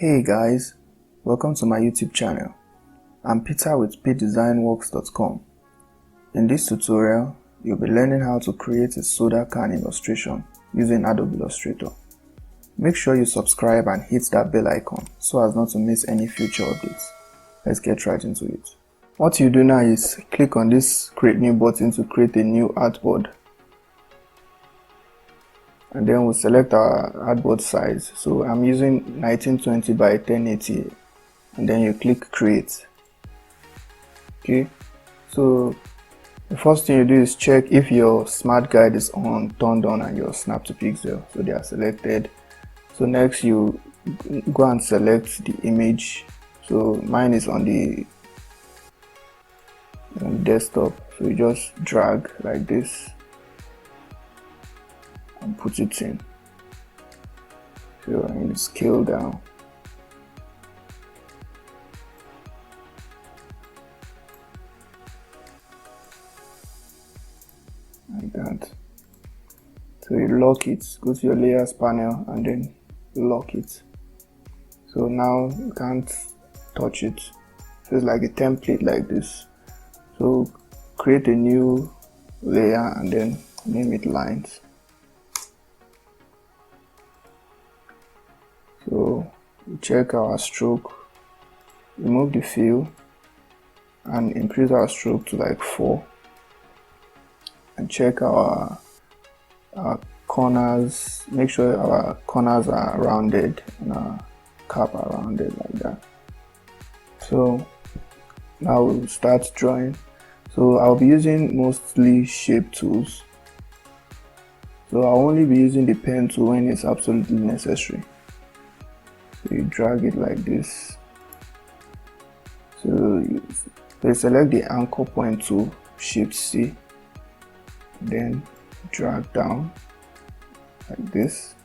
Hey guys, welcome to my YouTube channel. I'm Peter with pdesignworks.com. In this tutorial, you'll be learning how to create a soda can illustration using Adobe Illustrator. Make sure you subscribe and hit that bell icon so as not to miss any future updates. Let's get right into it. What you do now is click on this create new button to create a new artboard. And then we'll select our artboard size. So I'm using 1920 by 1080, and then you click create. Okay, so the first thing you do is check if your smart guide is turned on and your snap to pixel, so they are selected. So next you go and select the image. So mine is on the desktop, so you just drag like this and put it in. So I'm going to scale down. Like that. So you lock it, go to your layers panel and then lock it. So now you can't touch it. So it's like a template like this. So create a new layer and then name it lines. So we check our stroke, remove the fill and increase our stroke to like 4, and check our corners, make sure our corners are rounded and our cap are rounded like that. So now we'll start drawing. So I'll be using mostly shape tools, so I'll only be using the pen tool when it's absolutely necessary. So you drag it like this. So you select the anchor point tool, Shift C, then drag down like this.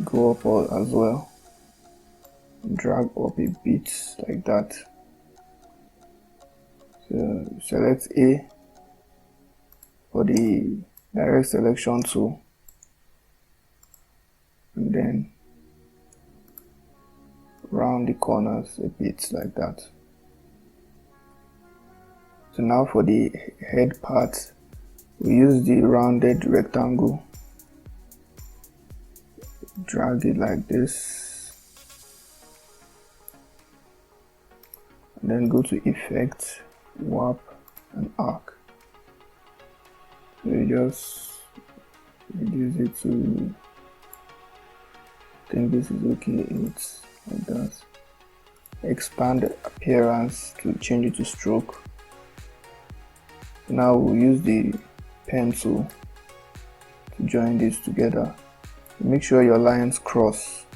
Go up as well, drag up a bit like that. So select A for the direct selection tool, and then round the corners a bit like that. So now for the head part, we use the rounded rectangle, drag it like this, and then go to Effect, Warp and Arc. So you just reduce it to, I think this is okay, it's like that. Expand appearance to change it to stroke. Now we'll use the pencil to join this together. Make sure your lines cross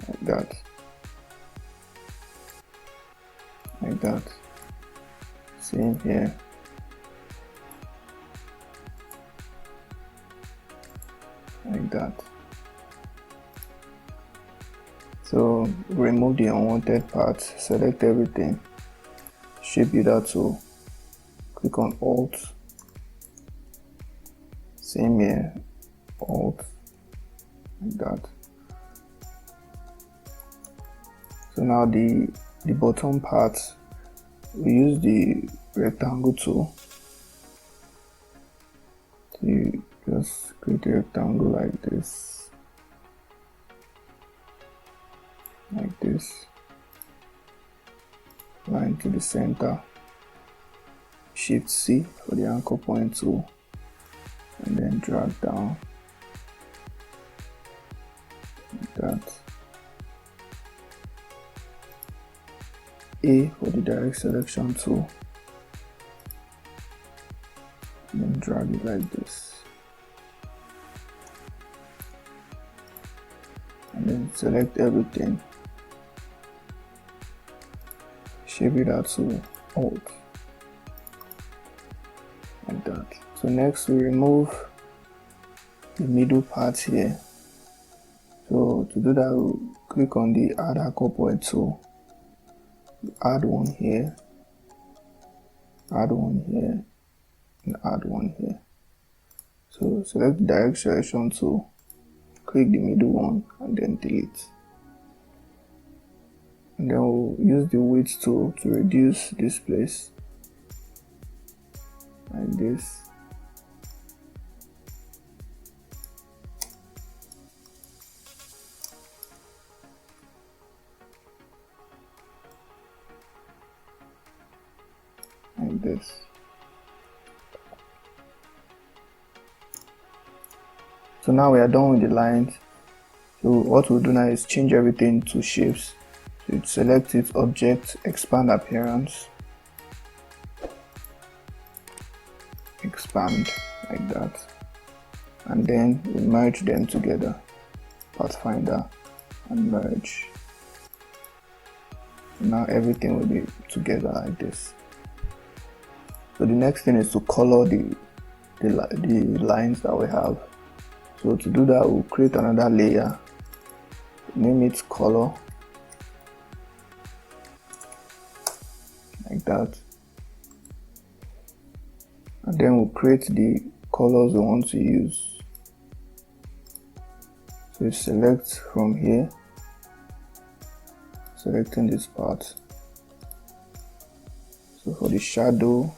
like that, like that. Same here. Like that. So remove the unwanted parts, select everything, shape builder tool, click on Alt, same here, Alt, like that. So now the bottom part, we use the rectangle tool. So you just create a rectangle like this. Like this, line to the center, Shift C for the anchor point tool, and then drag down like that. A for the direct selection tool, and then drag it like this, and then select everything, shape it out to Alt, like that. So next we remove the middle part here. So to do that, we'll click on the Add Anchor Point tool, add one here, add one here, and add one here. So select the direct selection tool, click the middle one, and then delete. and then we'll use the width tool to reduce this place like this. Like this. So now we are done with the lines. So what we'll do now is change everything to shapes. So select it, object, expand appearance, expand like that, and then we merge them together, Pathfinder and merge. Now everything will be together like this. So the next thing is to color the lines that we have. So to do that, we'll create another layer, name it color, like that, and then we'll create the colors we want to use. So you select from here, selecting this part. So for the shadow,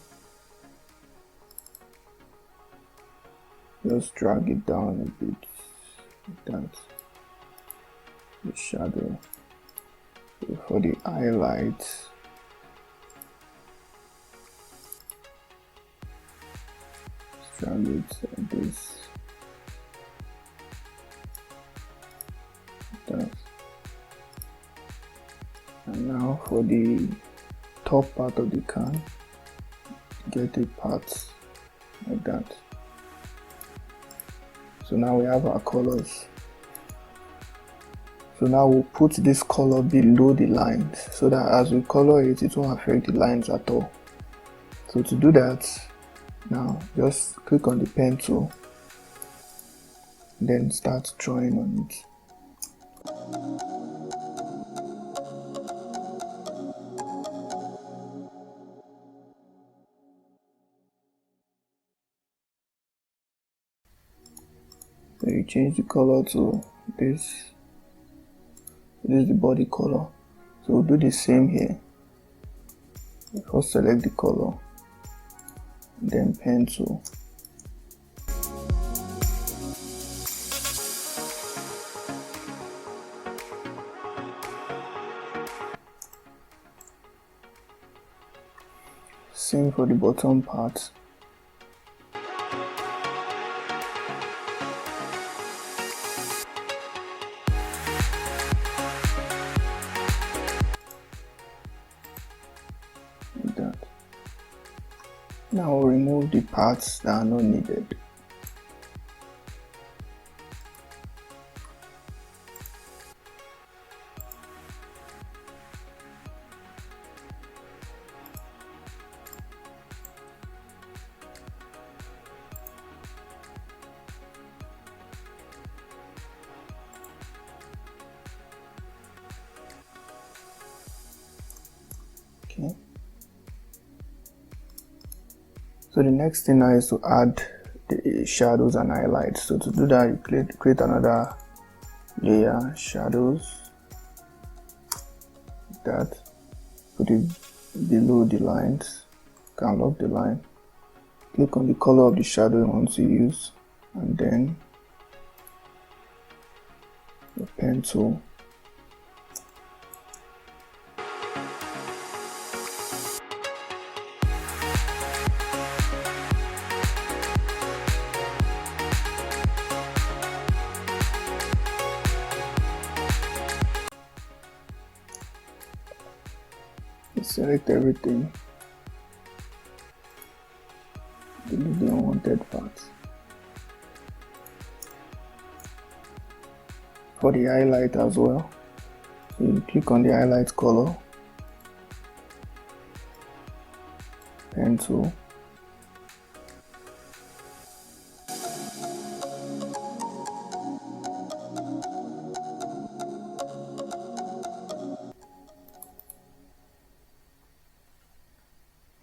just drag it down a bit like that. The shadow. So for the highlights, drag it like this. Like that. And now for the top part of the can, get a part like that. So now we have our colors. So now we'll put this color below the lines so that as we color it, it won't affect the lines at all. So to do that, now just click on the pen tool, then start drawing on it. So you change the color to this. This is the body color. So we'll do the same here. First select the color, then pen tool. Same for the bottom part. Like that. Now we'll remove the parts that are not needed. Okay. So the next thing now is to add the shadows and highlights. So to do that, you create another layer, shadows, like that. Put it below the lines, can lock the line. Click on the color of the shadow you want to use, and then the pen tool. Select everything, delete the unwanted parts. For the highlight as well, so you click on the highlight color, pen tool,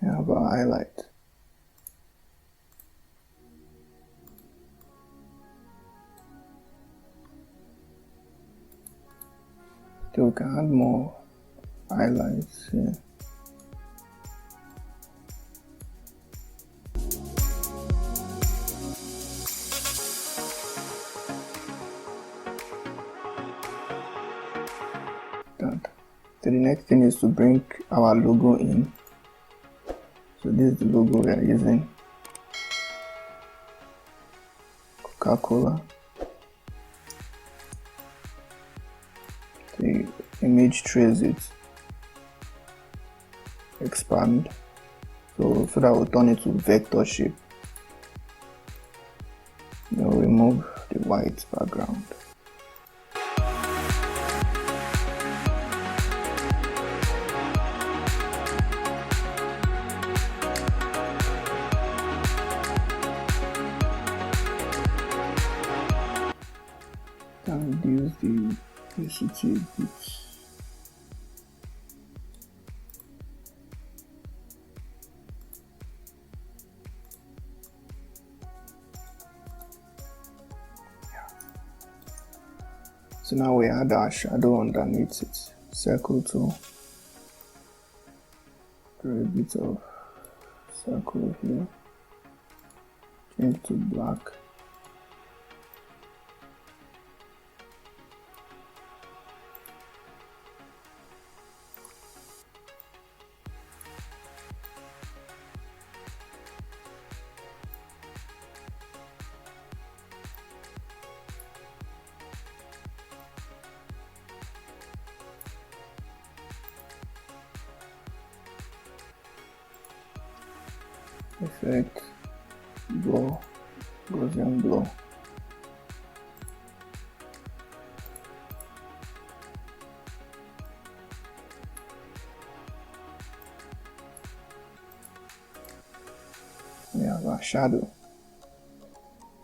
and have a highlight. So we can add more highlights here. Done. So the next thing is to bring our logo in. So this is the logo we are using. Coca-Cola. The image trace it, expand, so that will turn it to vector shape. Then we'll remove the white background. And reduce the opacity a bit. So now we add our shadow underneath it. Circle tool. Do a bit of circle here. Change to black. Effect, blow, Gaussian blow. We have our shadow.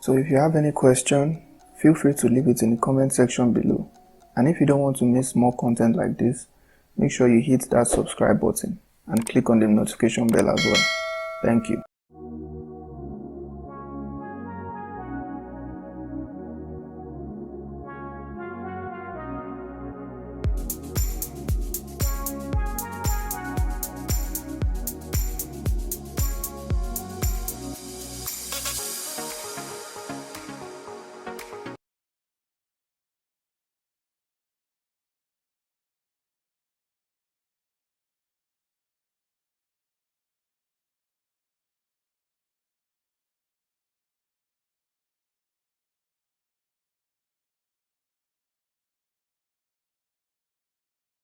So if you have any question, feel free to leave it in the comment section below. And if you don't want to miss more content like this, make sure you hit that subscribe button and click on the notification bell as well. Thank you.